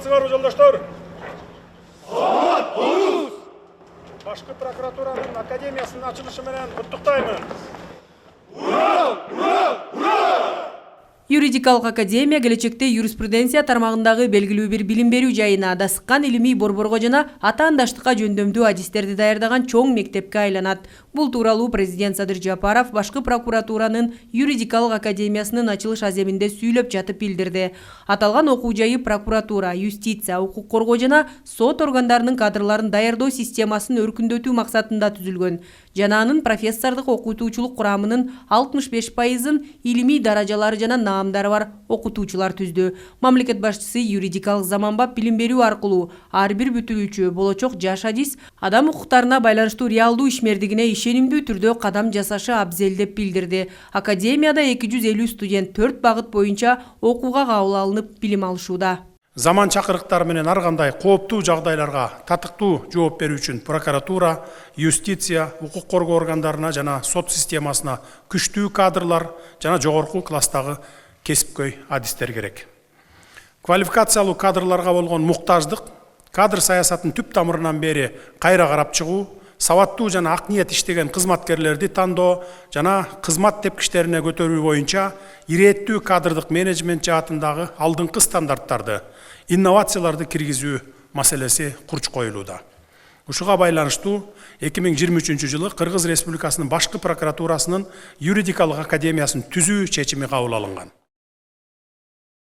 саламатсыңарбы жолдоштор? Саламат болуңуз. Башкы прокуратуранын академиясынын ачылышы менен куттуктаймын. Ура! Ура! Ура! Юридикалык академия келечекте юриспруденция тармагындагы белгилүү бир билим берүү жайына дасыккан илимий борборго жана атаандаштыкка жөндөмдүү адистерди даярдаган чоң мектепке айланат. Бул тууралуу президент Садыр Жапаров башкы прокуратуранын юридикалык академиясынын ачылыш аземинде сүйлөп жатып билдирди. Аталган окуу жайы прокуратура, юстиция, укук коргоо жана сот органдарынын кадрларын даярдоо системасын өркүндөтүү максатында түзүлгөн. Жана анын профессордук окутуучулук курамынын 65%-ын илимий даражалары жана наамдары бар окутуучулар түздү. Мамлекет башчысы юридикалык заманбап билим берүү аркылуу ар бир бүтүрүүчү болочок жаш адис адам укуктарына байланыштуу реалдуу ишмердигине ишенимдүү түрдө кадам жасашы абзел деп билдирди. Академияда 250 студент 4 багыт боюнча окууга кабыл алынып билим алышууда. Заман чакырыктары менен ар кандай кооптуу жагдайларга татыктуу жооп берүү үчүн прокуратура, юстиция, укук коргоо органдарына жана сот системасына күчтүү кадрлар жана жогорку класстагы кесипкөй адистер керек. Квалификациялуу кадрларга болгон муктаждык, кадр саясатын түп тамырынан бери кайра карап чыгуу, сабаттуу жана ак ниет иштеген кызматкерлерди тандоо жана кызмат тепкичтерине көтөрүү боюнча ирээттүү кадрдык менеджмент жаатындагы алдыңкы стандарттарды, инновацияларды киргизүү маселеси курч коюлууда. Ушуга байланыштуу 2023 жылы Кыргыз Республикасынын башкы прокуратурасынын юридикалык академиясын түзүү чечими кабыл алынган.